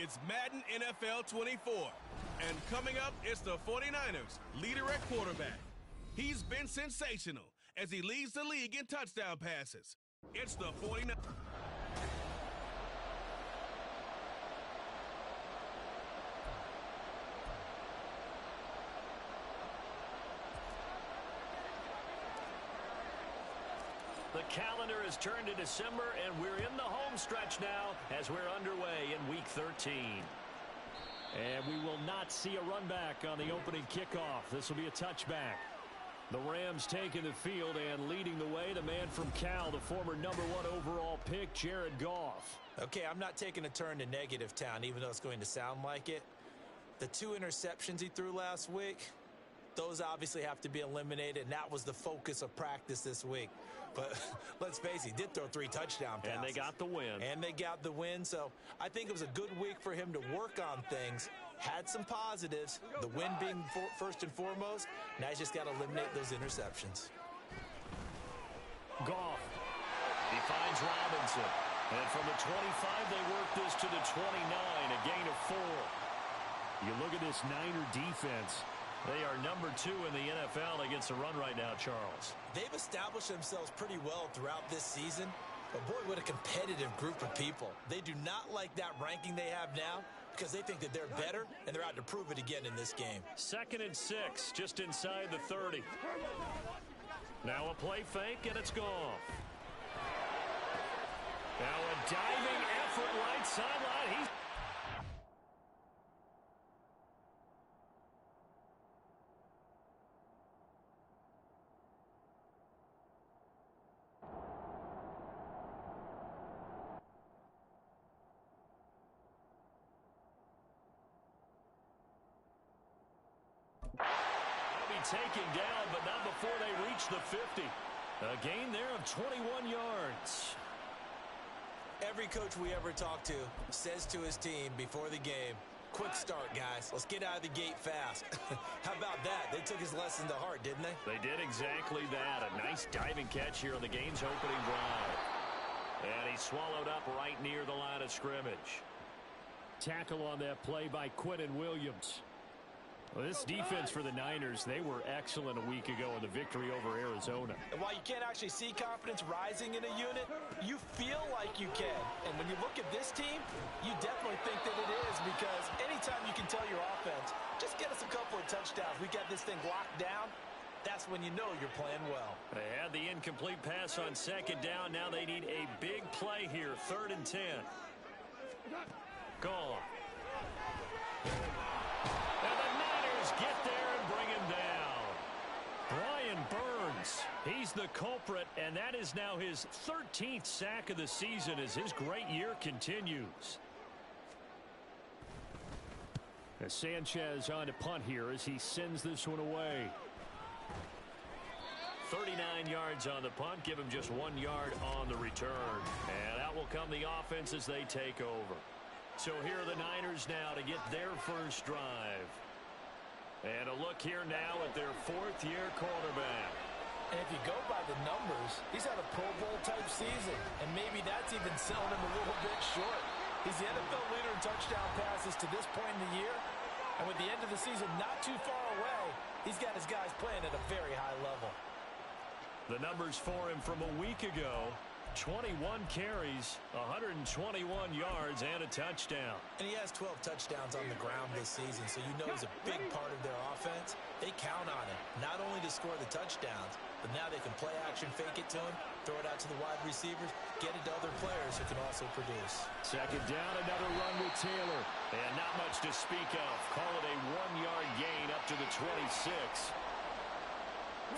It's Madden NFL 24. And coming up, it's the 49ers leader at quarterback. He's been sensational as he leads the league in touchdown passes. It's the 49ers. The calendar has turned to December, and we're in the home stretch now as we're underway in Week 13. And we will not see a run back on the opening kickoff. This will be a touchback. The Rams taking the field and leading the way, the man from Cal, the former #1 overall pick, Jared Goff. Okay, I'm not taking a turn to negative town, even though it's going to sound like it. The 2 interceptions he threw last week, those obviously have to be eliminated, and that was the focus of practice this week. But let's face it, he did throw 3 touchdown passes. And they got the win. And they got the win, so I think it was a good week for him to work on things. Had some positives, the win being first and foremost. Now he's just got to eliminate those interceptions. Goff. He finds Robinson. And from the 25, they work this to the 29, a gain of 4. You look at this Niner defense. They are #2 in the NFL against the run right now, Charles. They've established themselves pretty well throughout this season. But, boy, what a competitive group of people. They do not like that ranking they have now because they think that they're better, and they're out to prove it again in this game. 2nd and 6, just inside the 30. Now a play fake, and it's Goff. Now a diving effort right sideline. Taken down, but not before they reach the 50. A gain there of 21 yards. Every coach we ever talk to says to his team before the game, quick start, guys. Let's get out of the gate fast. How about that? They took his lesson to heart, didn't they? They did exactly that. A nice diving catch here on the game's opening drive. And he's swallowed up right near the line of scrimmage. Tackle on that play by Quinnen Williams. Well, this defense for the Niners, they were excellent a week ago in the victory over Arizona. And while you can't actually see confidence rising in a unit, you feel like you can. And when you look at this team, you definitely think that it is, because anytime you can tell your offense, just get us a couple of touchdowns, we got this thing locked down, that's when you know you're playing well. They had the incomplete pass on 2nd down. Now they need a big play here, 3rd and 10. Goal. Get there and bring him down. Brian Burns, he's the culprit, and that is now his 13th sack of the season as his great year continues. As Sanchez on to punt here as he sends this one away. 39 yards on the punt, give him just 1 yard on the return. And out will come the offense as they take over. So here are the Niners now to get their first drive. And a look here now at their 4th-year quarterback. And if you go by the numbers, he's had a Pro Bowl-type season. And maybe that's even selling him a little bit short. He's the NFL leader in touchdown passes to this point in the year. And with the end of the season not too far away, he's got his guys playing at a very high level. The numbers for him from a week ago: 21 carries, 121 yards, and a touchdown. And he has 12 touchdowns on the ground this season, so you know he's a big part of their offense. They count on him, not only to score the touchdowns, but now they can play action, fake it to him, throw it out to the wide receivers, get it to other players who can also produce. 2nd down, another run with Taylor. And not much to speak of. Call it a 1-yard gain up to the 26.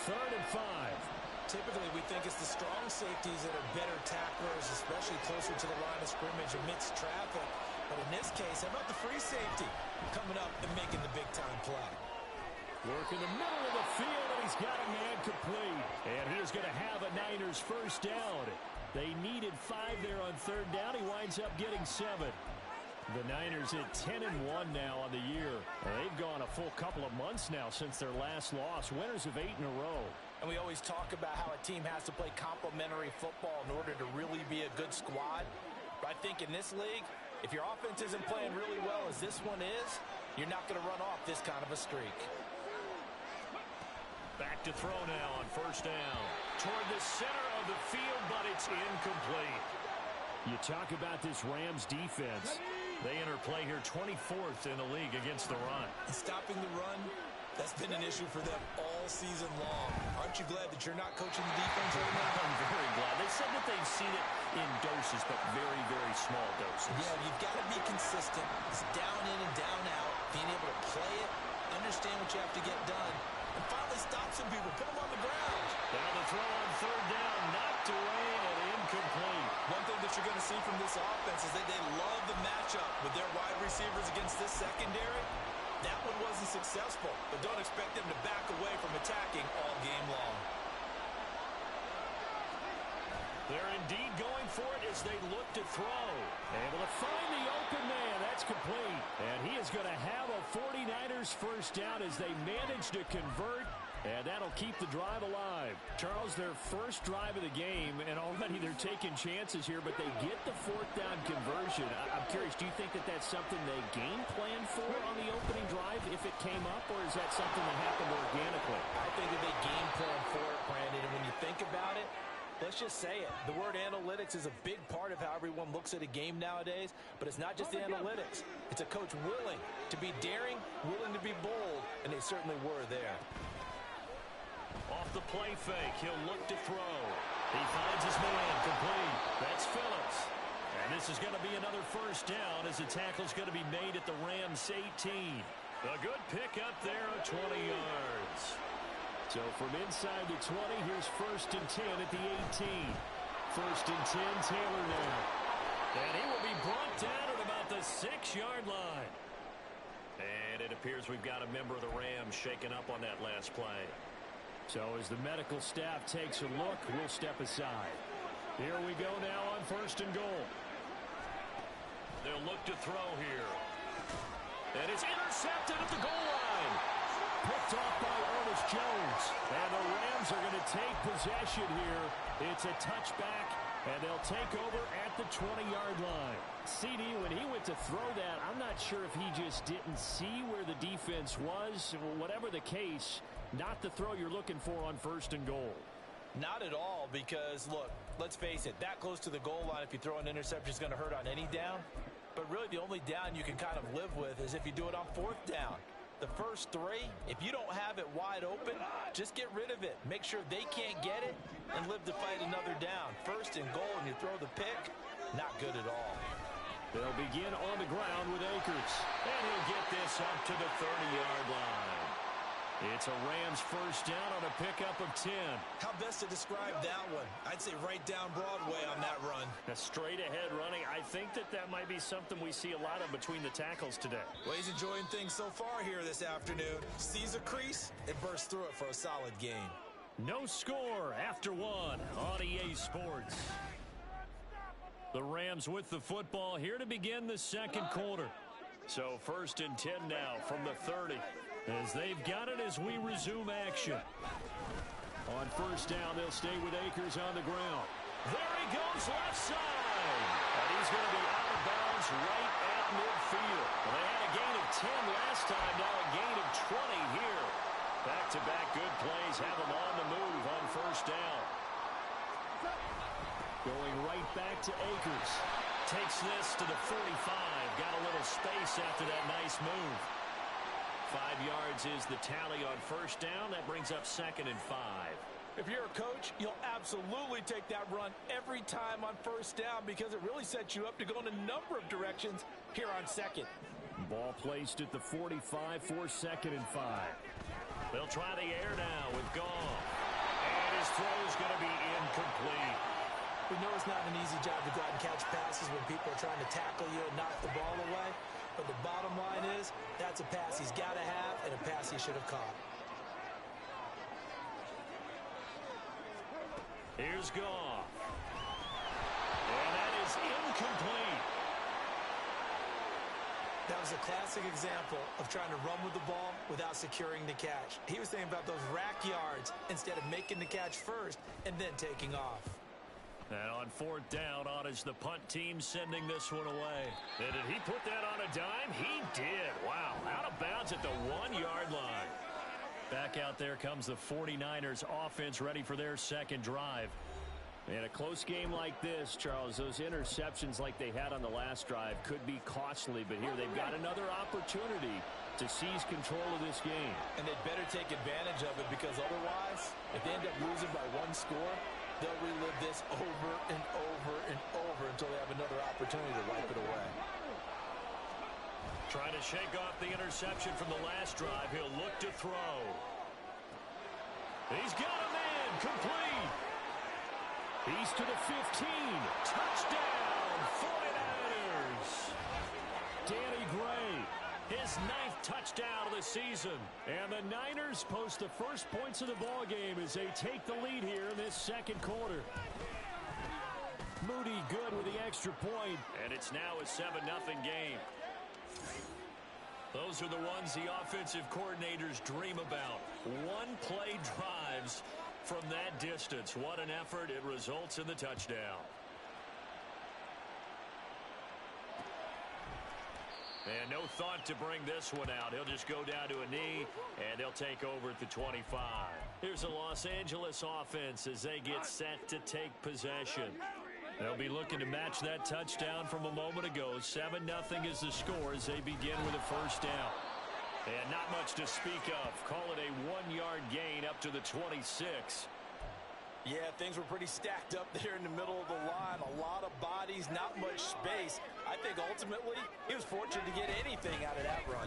3rd and 5. Typically, we think it's the strong safeties that are better tacklers, especially closer to the line of scrimmage amidst traffic. But in this case, how about the free safety coming up and making the big-time play? Work in the middle of the field, and he's got a man complete. And he is going to have a Niners first down. They needed 5 there on 3rd down. He winds up getting 7. The Niners at 10-1 now on the year. They've gone a full couple of months now since their last loss. Winners of 8 in a row. And we always talk about how a team has to play complementary football in order to really be a good squad. But I think in this league, If your offense isn't playing really well as this one is, you're not going to run off this kind of a streak. Back to throw now on first down. Toward the center of the field, but it's incomplete. You talk about this Rams defense. They enter play here 24th in the league against the run. Stopping the run, that's been an issue for them all season long. Aren't you glad that you're not coaching the defense right now? I'm very glad. They said that they've seen it in doses, but very, very small doses. Yeah, you've got to be consistent. It's down in and down out. Being able to play it, understand what you have to get done, and finally stop some people, put them on the ground. Now the throw on third down, knocked away and incomplete. One thing that you're going to see from this offense is that they love the matchup with their wide receivers against this secondary. That one wasn't successful, but don't expect them to back away from attacking all game long. They're indeed going for it as they look to throw. Able to find the open man. That's complete. And he is going to have a 49ers first down as they manage to convert. And that'll keep the drive alive. Charles, their first drive of the game, and already they're taking chances here, but they get the fourth down conversion. I'm curious, do you think that that's something they game planned for on the opening drive if it came up, or is that something that happened organically? I think that they game planned for it, Brandon, and when you think about it, let's just say it. The word analytics is a big part of how everyone looks at a game nowadays, but it's not just the analytics. It's a coach willing to be daring, willing to be bold, and they certainly were there. Off the play fake, he'll look to throw. He finds his man, complete. That's Phillips. And this is going to be another first down as the tackle's going to be made at the Rams 18. A good pickup there of 20 yards. So from inside the 20, here's first and 10 at the 18. First and 10, Taylor now. And he will be brought down at about the 6-yard line. And it appears we've got a member of the Rams shaken up on that last play. So as the medical staff takes a look, we'll step aside. Here we go now on first and goal. They'll look to throw here. And it's intercepted at the goal line. Picked off by Ernest Jones. And the Rams are going to take possession here. It's a touchback, and they'll take over at the 20-yard line. CD, when he went to throw that, I'm not sure if he just didn't see where the defense was. Whatever the case, not the throw you're looking for on first and goal. Not at all, because, look, let's face it, that close to the goal line, if you throw an interception, is going to hurt on any down. But really, the only down you can kind of live with is if you do it on fourth down. The first three, if you don't have it wide open, just get rid of it. Make sure they can't get it and live to fight another down. First and goal, and you throw the pick, not good at all. They'll begin on the ground with Akers. And he'll get this up to the 30-yard line. It's a Rams first down on a pickup of 10. How best to describe that one? I'd say right down Broadway on that run. A straight-ahead running. I think that might be something we see a lot of between the tackles today. Well, he's enjoying things so far here this afternoon. Sees a crease and bursts through it for a solid gain. No score after one on EA Sports. The Rams with the football here to begin the second quarter. So first and 10 now from the 30. As they've got it as we resume action. On first down, they'll stay with Akers on the ground. There he goes, left side. And he's going to be out of bounds right at midfield. Well, they had a gain of 10 last time, now a gain of 20 here. Back-to-back good plays have them on the move on first down. Going right back to Akers. Takes this to the 45. Got a little space after that nice move. 5 yards is the tally on first down. That brings up second and 5. If you're a coach, you'll absolutely take that run every time on first down because it really sets you up to go in a number of directions here on second. Ball placed at the 45 for second and 5. They'll try the air now with Goff. And his throw is going to be incomplete. We know it's not an easy job to go out and catch passes when people are trying to tackle you and knock the ball away. But the bottom line is, that's a pass he's got to have and a pass he should have caught. Here's Goff. And that is incomplete. That was a classic example of trying to run with the ball without securing the catch. He was thinking about those rack yards instead of making the catch first and then taking off. And on fourth down, on is the punt team sending this one away. And did he put that on a dime? He did. Wow. Out of bounds at the 1-yard line. Back out there comes the 49ers offense ready for their second drive. In a close game like this, Charles, those interceptions like they had on the last drive could be costly, but here they've got another opportunity to seize control of this game. And they'd better take advantage of it, because otherwise, if they end up losing by one score, they'll relive this over and over and over until they have another opportunity to wipe it away. Trying to shake off the interception from the last drive. He'll look to throw. He's got a man. Complete. He's to the 15. Touchdown, 49ers. Danny Gray, his 9th touchdown of the season. And the Niners post the first points of the ball game as they take the lead here in this second quarter. Moody good with the extra point. And it's now a 7-0 game. Those are the ones the offensive coordinators dream about. One-play drives from that distance. What an effort. It results in the touchdown. And no thought to bring this one out. He'll just go down to a knee, and they'll take over at the 25. Here's the Los Angeles offense as they get set to take possession. They'll be looking to match that touchdown from a moment ago. 7-0 is the score as they begin with a first down. And not much to speak of. Call it a 1-yard gain up to the 26. Yeah, things were pretty stacked up there in the middle of the line. A lot of bodies, not much space. I think ultimately he was fortunate to get anything out of that run.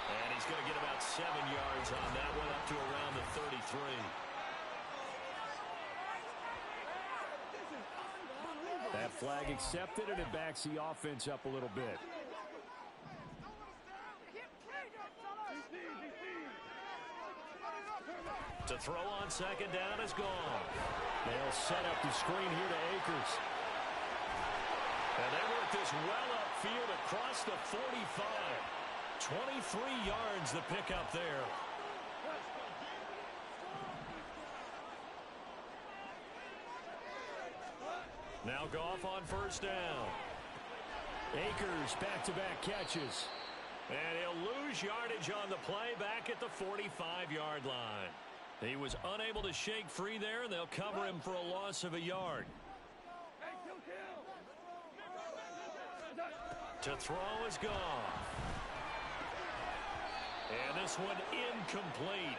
And he's going to get about 7 yards on that one, up to around the 33. That flag accepted, and it backs the offense up a little bit. To throw on second down is gone. They'll set up the screen here to Akers. And they work this well upfield across the 45. 23 yards the pickup there. Now Goff on first down. Akers back-to-back catches. And he'll lose yardage on the play back at the 45-yard line. He was unable to shake free there, and they'll cover him for a loss of a yard. To throw is Goff. And this one incomplete.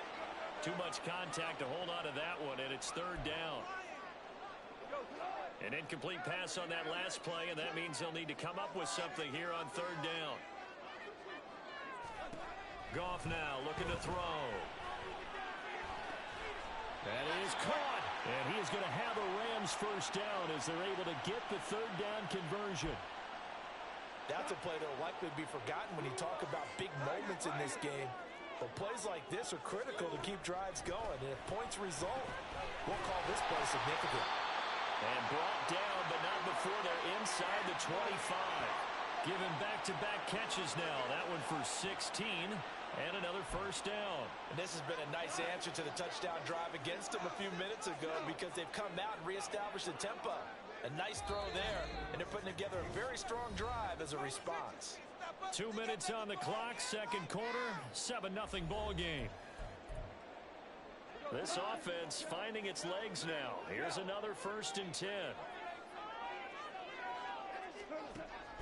Too much contact to hold on to that one, and it's third down. An incomplete pass on that last play, and that means they'll need to come up with something here on third down. Goff now looking to throw. That is caught. And he is going to have a Rams first down as they're able to get the third down conversion. That's a play that will likely be forgotten when you talk about big moments in this game. But plays like this are critical to keep drives going. And if points result, we'll call this play significant. And brought down, but not before they're inside the 25. Given back-to-back catches now. That one for 16. And another first down. And this has been a nice answer to the touchdown drive against them a few minutes ago, because they've come out and reestablished the tempo. A nice throw there, and they're putting together a very strong drive as a response. 2 minutes on the clock, second quarter, 7-0 ball game. This offense finding its legs now. Here's another 1st and 10.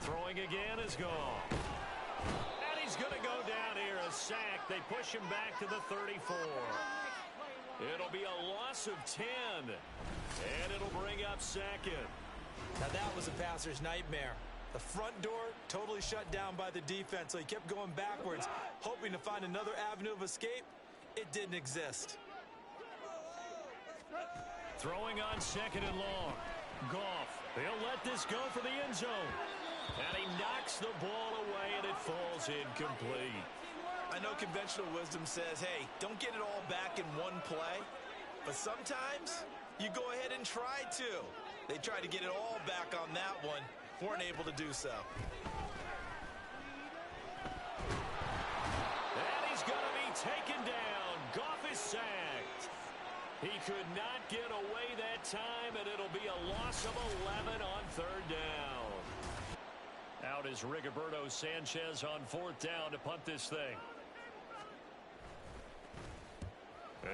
Throwing again is gone. And he's going to go down here, a sack. They push him back to the 34. It'll be a loss of 10. And it'll bring up second. Now that was a passer's nightmare. The front door totally shut down by the defense, so he kept going backwards, hoping to find another avenue of escape. It didn't exist. Throwing on second and long. Goff. They'll let this go for the end zone. And he knocks the ball away, and it falls incomplete. I know conventional wisdom says, hey, don't get it all back in one play. But sometimes you go ahead and try to. They tried to get it all back on that one. Weren't able to do so. And taken down. Goff is sacked. He could not get away away that time, and it'll be a loss of 11 on third down. Out is Rigoberto Sanchez on fourth down to punt this thing.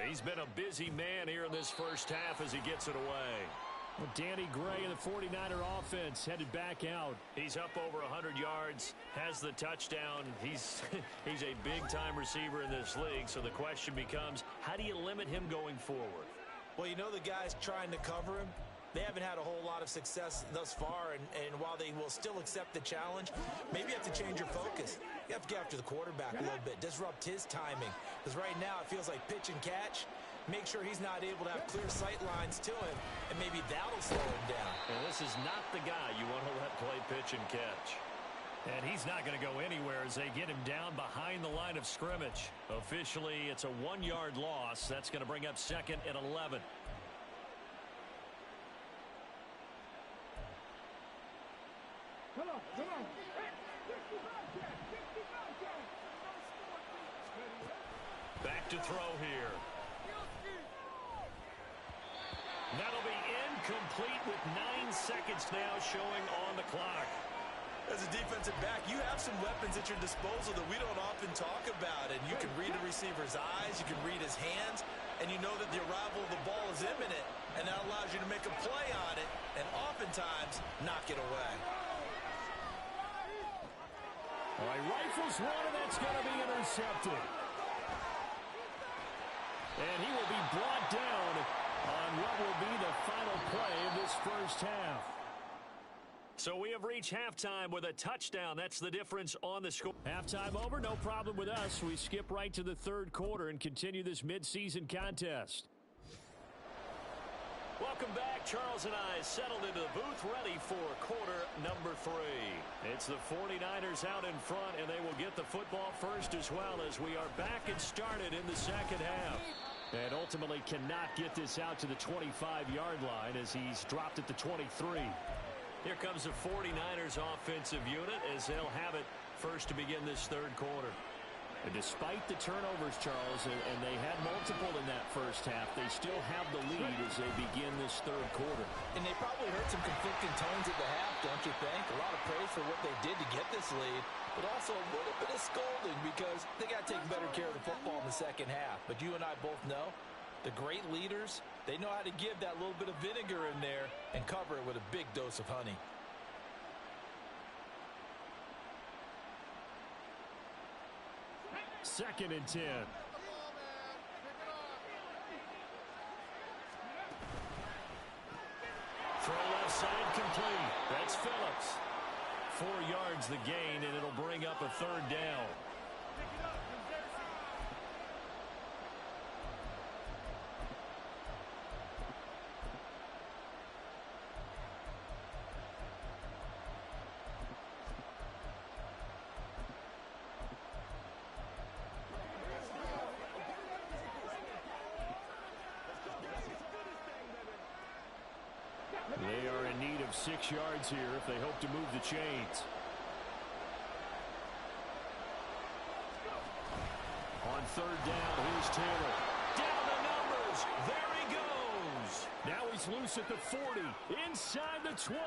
He's been a busy man here in this first half as he gets it away. Well, Danny Gray and the 49er offense headed back out. He's up over 100 yards, has the touchdown. He's a big-time receiver in this league, so the question becomes, how do you limit him going forward? Well, you know the guys trying to cover him, they haven't had a whole lot of success thus far, and while they will still accept the challenge, maybe you have to change your focus. You have to get after the quarterback a little bit, disrupt his timing, because right now it feels like pitch and catch. Make sure he's not able to have clear sight lines to him, and maybe that'll slow him down. And this is not the guy you want to let play pitch and catch. And he's not going to go anywhere as they get him down behind the line of scrimmage. Officially, it's a 1-yard loss. That's going to bring up second and 11. Back to throw here. That'll be incomplete with 9 seconds now showing on the clock. As a defensive back, you have some weapons at your disposal that we don't often talk about. And you can read a receiver's eyes, you can read his hands, and you know that the arrival of the ball is imminent. And that allows you to make a play on it and oftentimes knock it away. All right, rifles one, and that's going to be intercepted. And he will be brought down on what will be the final play of this first half. So we have reached halftime with a touchdown. That's the difference on the score. Halftime over, no problem with us. We skip right to the third quarter and continue this midseason contest. Welcome back. Charles and I settled into the booth ready for quarter number 3. It's the 49ers out in front, and they will get the football first as well as we are back and started in the second half. And ultimately cannot get this out to the 25-yard line as he's dropped at the 23. Here comes the 49ers offensive unit as they'll have it first to begin this third quarter. And despite the turnovers, Charles, and they had multiple in that first half, they still have the lead as they begin this third quarter. And they probably heard some conflicting tones at the half, don't you think? A lot of praise for what they did to get this lead, but also a little bit of scolding because they got to take better care of the football in the second half. But you and I both know the great leaders, they know how to give that little bit of vinegar in there and cover it with a big dose of honey. Second and 10. Throw left side complete. That's Phillips. 4 yards the gain, and it'll bring up a third down. They are in need of 6 yards here if they hope to move the chains. On third down, here's Taylor. Down the numbers. There he goes. Now he's loose at the 40. Inside the 20.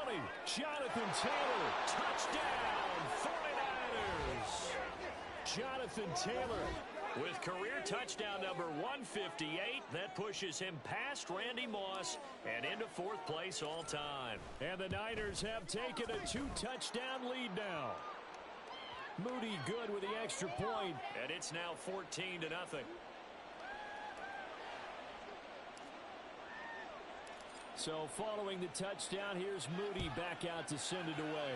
Jonathan Taylor. Touchdown, 49ers. Jonathan Taylor. With career touchdown number 158, that pushes him past Randy Moss and into 4th place all time. And the Niners have taken a 2-touchdown lead now. Moody good with the extra point. And it's now 14-0. So following the touchdown, here's Moody back out to send it away.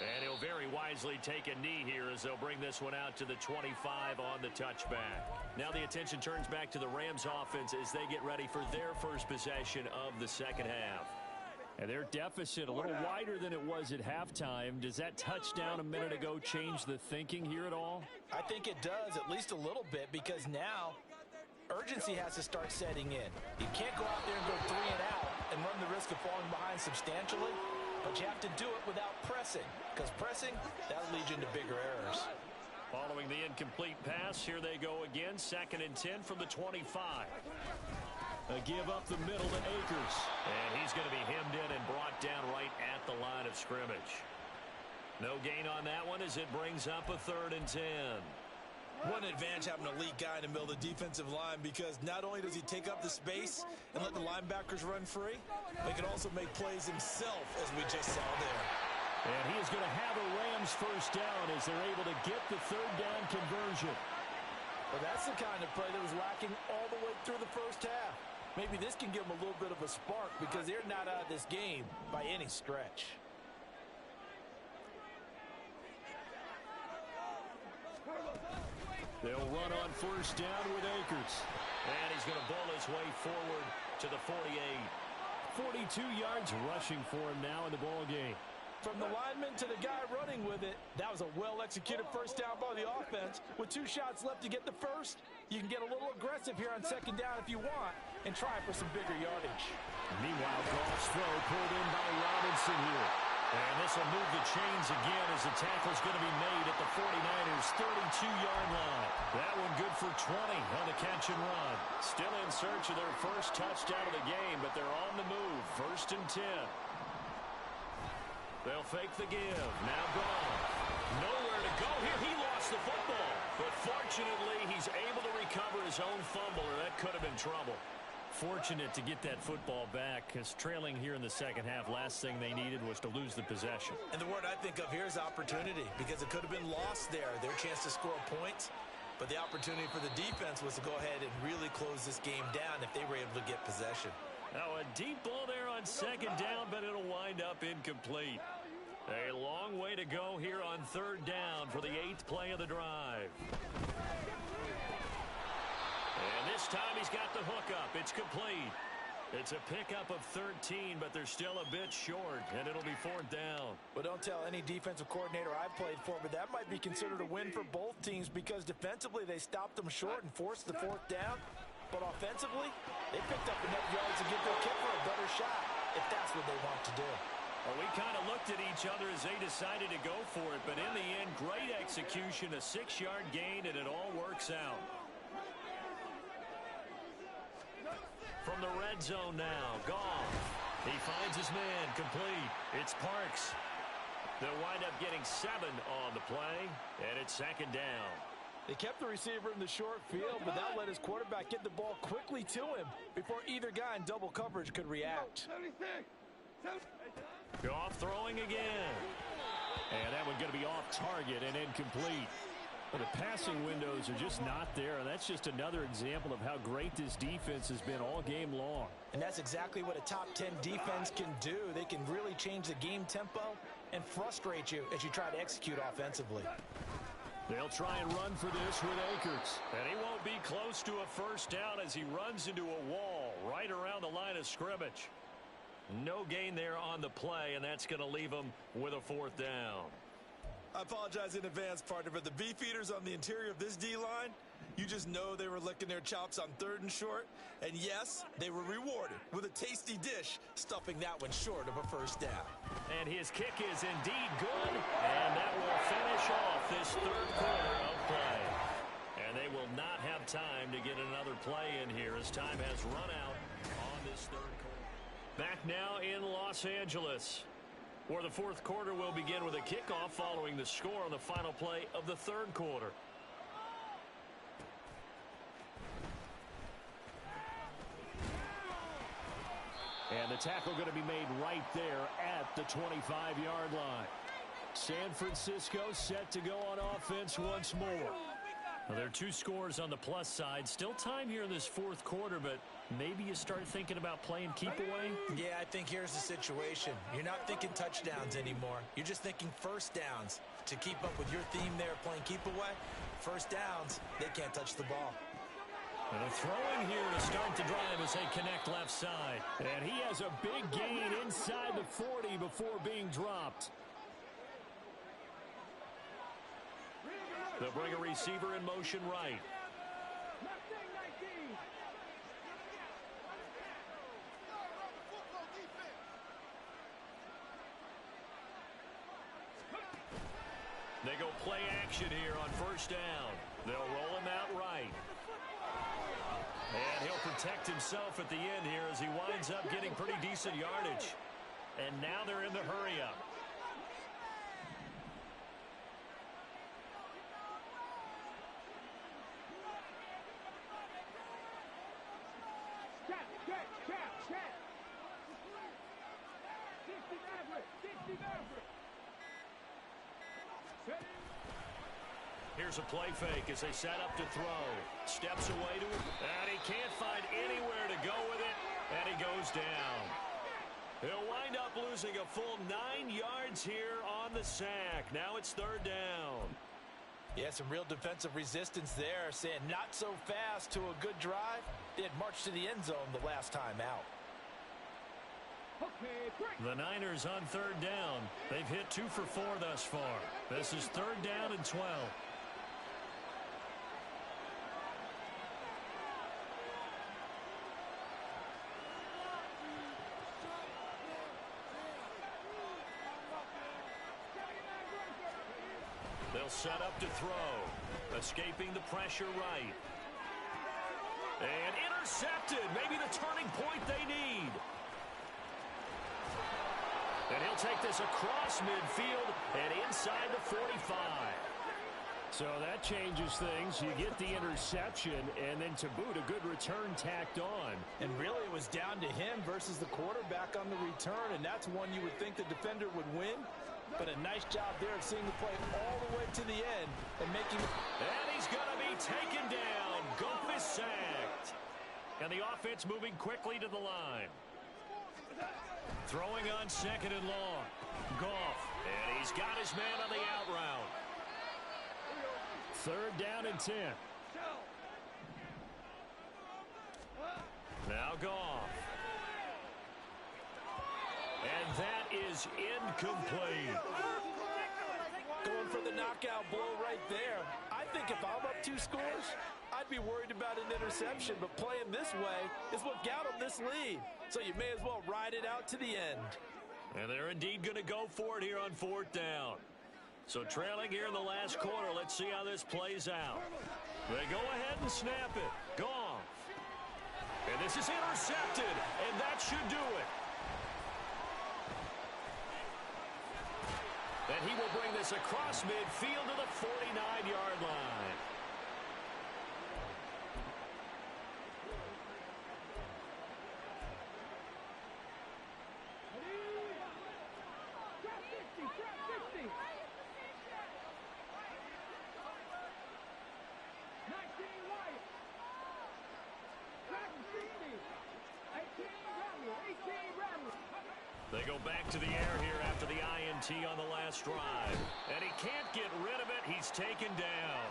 And he'll very wisely take a knee here as they'll bring this one out to the 25 on the touchback. Now the attention turns back to the Rams offense as they get ready for their first possession of the second half. And their deficit a little wider than it was at halftime. Does that touchdown a minute ago change the thinking here at all? I think it does, at least a little bit, because now urgency has to start setting in. You can't go out there and go 3 and out and run the risk of falling behind substantially, but you have to do it without pressing, because pressing, that'll lead you into bigger errors. Following the incomplete pass, here they go again. 2nd and 10 from the 25. A give up the middle to Akers. And he's going to be hemmed in and brought down right at the line of scrimmage. No gain on that one as it brings up a 3rd and 10. What an advantage having an elite guy in the middle of the defensive line, because not only does he take up the space and let the linebackers run free, but he can also make plays himself, as we just saw there. And he is going to have a Rams first down as they're able to get the 3rd down conversion. Well, that's the kind of play that was lacking all the way through the first half. Maybe this can give them a little bit of a spark, because they're not out of this game by any stretch. They'll run on first down with Akers. And he's going to bull his way forward to the 48. 42 yards rushing for him now in the ball game. From the lineman to the guy running with it, that was a well-executed first down by the offense. With 2 shots left to get the first, you can get a little aggressive here on 2nd down if you want and try for some bigger yardage. Meanwhile, Goff's throw pulled in by Robinson here. And this will move the chains again as the tackle's going to be made at the 49ers' 32-yard line. That one good for 20 on the catch and run. Still in search of their first touchdown of the game, but they're on the move. 1st and 10. They'll fake the give. Now gone. Nowhere to go here. He lost the football. But fortunately, he's able to recover his own fumble, or that could have been trouble. Fortunate to get that football back, because trailing here in the second half, last thing they needed was to lose the possession. And the word I think of here is opportunity, because it could have been lost there, their chance to score points. But the opportunity for the defense was to go ahead and really close this game down if they were able to get possession. Now a deep ball there on 2nd down, but it'll wind up incomplete. A long way to go here on 3rd down for the 8th play of the drive. And this time he's got the hookup. It's complete. It's a pickup of 13, but they're still a bit short, and it'll be 4th down. Well, don't tell any defensive coordinator I've played for, but that might be considered a win for both teams, because defensively they stopped them short and forced the 4th down. But offensively, they picked up enough yards to give their kicker a better shot, if that's what they want to do. Well, we kind of looked at each other as they decided to go for it, but in the end, great execution, a 6-yard gain, and it all works out. From the red zone now, Goff. He finds his man, complete. It's Parks. They'll wind up getting 7 on the play, and it's 2nd down. They kept the receiver in the short field, but that let his quarterback get the ball quickly to him before either guy in double coverage could react. Goff throwing again. And that one going to be off target and incomplete. Well, the passing windows are just not there, and that's just another example of how great this defense has been all game long. And that's exactly what a top 10 defense can do. They can really change the game tempo and frustrate you as you try to execute offensively. They'll try and run for this with Akers. And he won't be close to a first down as he runs into a wall right around the line of scrimmage. No gain there on the play, and that's going to leave him with a 4th down. I apologize in advance, partner, but the beefeaters on the interior of this D-line, you just know they were licking their chops on 3rd and short. And yes, they were rewarded with a tasty dish, stuffing that one short of a first down. And his kick is indeed good, and that will finish off this 3rd quarter of play. And they will not have time to get another play in here as time has run out on this 3rd quarter. Back now in Los Angeles, where the 4th quarter will begin with a kickoff following the score on the final play of the 3rd quarter. And the tackle going to be made right there at the 25-yard line. San Francisco set to go on offense once more. Well, there are 2 scores on the plus side. Still time here in this 4th quarter, but maybe you start thinking about playing keep away? Yeah, I think here's the situation. You're not thinking touchdowns anymore. You're just thinking first downs. To keep up with your theme there, playing keep away, first downs, they can't touch the ball. And a throw in here to start the drive as they connect left side. And he has a big gain inside the 40 before being dropped. They'll bring a receiver in motion right. They go play action here on first down. They'll roll him out right. And he'll protect himself at the end here as he winds up getting pretty decent yardage. And now they're in the hurry-up. Here's a play fake as they set up to throw. Steps away to it, and he can't find anywhere to go with it, and he goes down. He'll wind up losing a full 9 yards here on the sack. Now it's third down. Yeah, some real defensive resistance there, saying not so fast to a good drive. They had marched to the end zone the last time out. The Niners on third down. They've hit 2 for 4 thus far. This is third down and 12. They'll set up to throw. Escaping the pressure right. And intercepted. Maybe the turning point they need. And he'll take this across midfield and inside the 45. So that changes things. You get the interception, and then to boot, a good return tacked on. And really, it was down to him versus the quarterback on the return, and that's one you would think the defender would win. But a nice job there of seeing the play all the way to the end and making it. And he's going to be taken down. Goff is sacked. And the offense moving quickly to the line. Throwing on second and long. Goff. And he's got his man on the out route. Third down and 10. Now Goff. And that is incomplete. Going for the knockout blow right there. I think if I'm up 2 scores, I'd be worried about an interception, but playing this way is what got them this lead. So you may as well ride it out to the end. And they're indeed going to go for it here on fourth down. So trailing here in the last quarter, let's see how this plays out. They go ahead and snap it. Goff. And this is intercepted, and that should do it. And he will bring this across midfield to the 49-yard line. They go back to the air here after the INT on the last drive. And he can't get rid of it. He's taken down.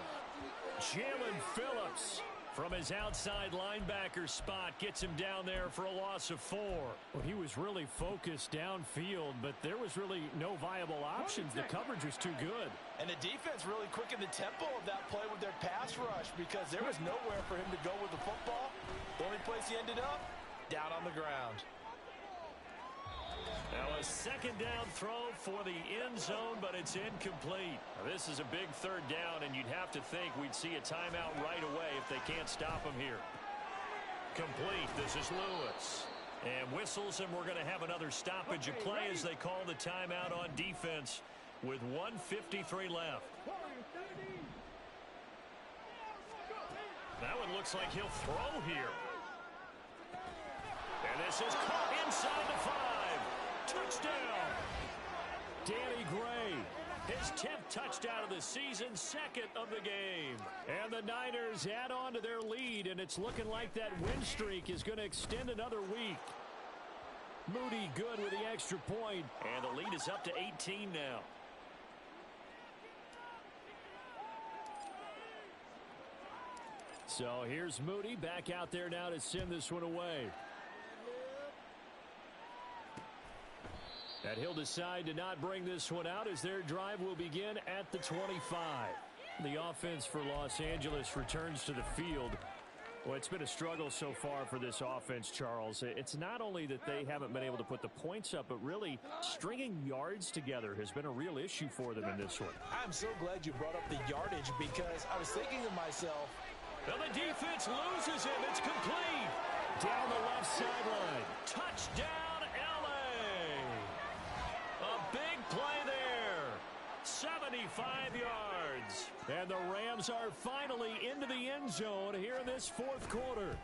Jalen Phillips from his outside linebacker spot gets him down there for a loss of 4. Well, he was really focused downfield, but there was really no viable options. The coverage was too good. And the defense really quickened the tempo of that play with their pass rush because there was nowhere for him to go with the football. The only place he ended up, down on the ground. Now a second down throw for the end zone, but it's incomplete. Now, this is a big third down, and you'd have to think we'd see a timeout right away if they can't stop him here. Complete. This is Lewis. And whistles, and we're going to have another stoppage of play as they call the timeout on defense with 1:53 left. That one looks like he'll throw here. And this is caught inside the 5. Touchdown. Danny Gray. His 10th touchdown of the season, second of the game. And the Niners add on to their lead, and it's looking like that win streak is going to extend another week. Moody good with the extra point. And the lead is up to 18 now. So here's Moody back out there now to send this one away. And he'll decide to not bring this one out as their drive will begin at the 25. The offense for Los Angeles returns to the field. Well, it's been a struggle so far for this offense, Charles. It's not only that they haven't been able to put the points up, but really stringing yards together has been a real issue for them in this one. I'm so glad you brought up the yardage because I was thinking to myself, and the defense loses him. It's complete. Down the left sideline. Touchdown, L.A. A big play there. 75 yards. And the Rams are finally into the end zone here in this fourth quarter.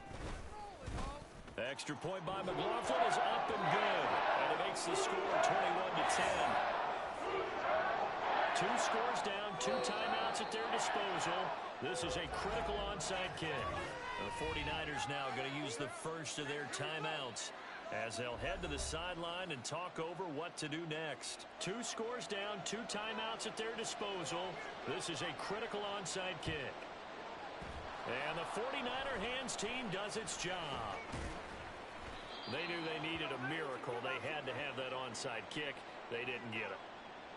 The extra point by McLaughlin is up and good. And it makes the score 21-10. Two scores down, 2 timeouts at their disposal. This is a critical onside kick. The 49ers now going to use the first of their timeouts as they'll head to the sideline and talk over what to do next. 2 scores down, 2 timeouts at their disposal. This is a critical onside kick. And the 49er hands team does its job. They knew they needed a miracle. They had to have that onside kick. They didn't get it.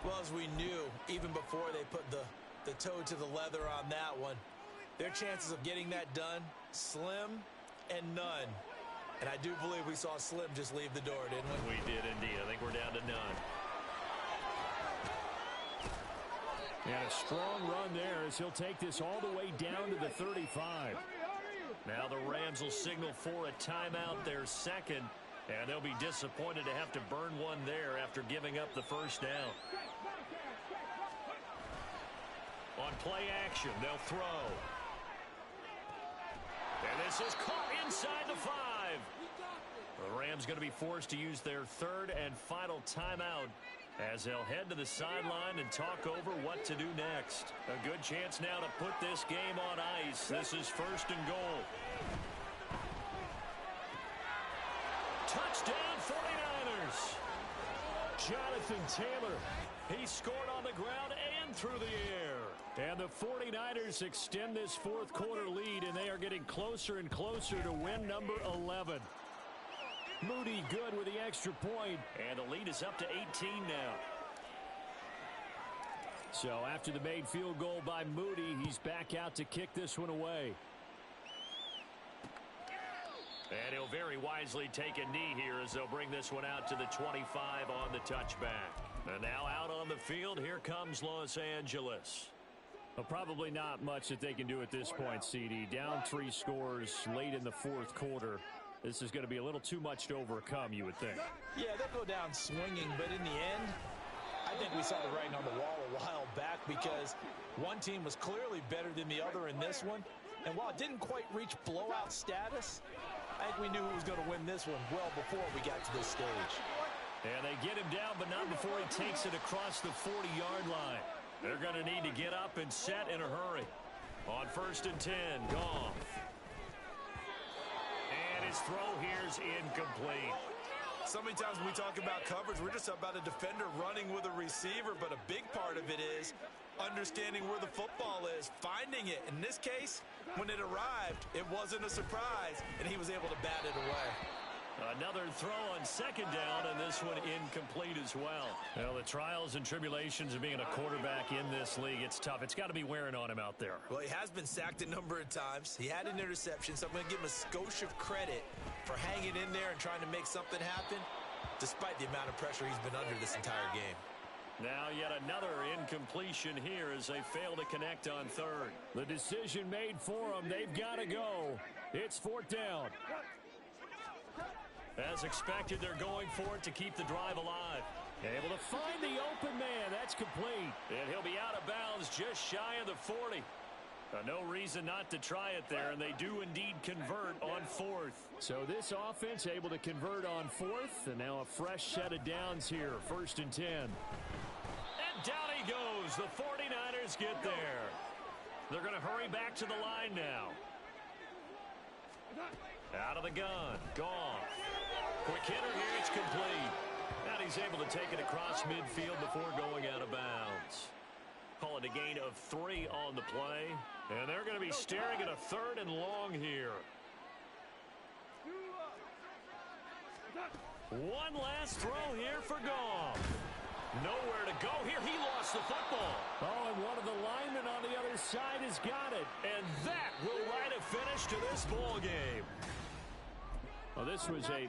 well, as we knew, even before they put the toe to the leather on that one, their chances of getting that done, slim and none. And I do believe we saw Slim just leave the door, didn't we? We did indeed. I think we're down to none. And a strong run there as he'll take this all the way down to the 35. Now the Rams will signal for a timeout, their second, and they'll be disappointed to have to burn one there after giving up the first down. On play action, they'll throw. And this is caught inside the 5. The Rams going to be forced to use their third and final timeout as they'll head to the sideline and talk over what to do next. A good chance now to put this game on ice. This is first and goal. Touchdown 49ers. Jonathan Taylor. He scored on the ground and through the air. And the 49ers extend this fourth quarter lead, and they are getting closer and closer to win number 11. Moody good with the extra point. And the lead is up to 18 now. So after the made field goal by Moody, he's back out to kick this one away. And he'll very wisely take a knee here as they'll bring this one out to the 25 on the touchback. And now out on the field, here comes Los Angeles. Well, probably not much that they can do at this point, CD. Down 3 scores late in the fourth quarter. This is going to be a little too much to overcome, you would think. Yeah, they'll go down swinging, but in the end, I think we saw the writing on the wall a while back because one team was clearly better than the other in this one. And while it didn't quite reach blowout status, I think we knew who was going to win this one well before we got to this stage. And they get him down, but not before he takes it across the 40-yard line. They're going to need to get up and set in a hurry. On 1st and 10, Goff. And his throw here's incomplete. So many times when we talk about coverage, we're just about a defender running with a receiver, but a big part of it is understanding where the football is, finding it. In this case, when it arrived, it wasn't a surprise, and he was able to bat it away. Another throw on 2nd down, and this one incomplete as well. Well, the trials and tribulations of being a quarterback in this league, it's tough. It's got to be wearing on him out there. Well, he has been sacked a number of times. He had an interception, so I'm going to give him a skosh of credit for hanging in there and trying to make something happen, despite the amount of pressure he's been under this entire game. Now yet another incompletion here as they fail to connect on 3rd. The decision made for them. They've got to go. It's 4th down. As expected, they're going for it to keep the drive alive. Able to find the open man. That's complete. And he'll be out of bounds just shy of the 40. No reason not to try it there, and they do indeed convert on 4th. So this offense able to convert on 4th, and now a fresh set of downs here. 1st and 10. And down he goes. The 49ers get there. They're going to hurry back to the line now. Out of the gun. Goff. Quick hitter here. It's complete. And he's able to take it across midfield before going out of bounds. Call it a gain of 3 on the play. And they're going to be staring at a 3rd and long here. One last throw here for Goff. Nowhere to go here. He lost the football. Oh, and one of the linemen on the other side has got it. And that will write a finish to this ball game. Well, this was a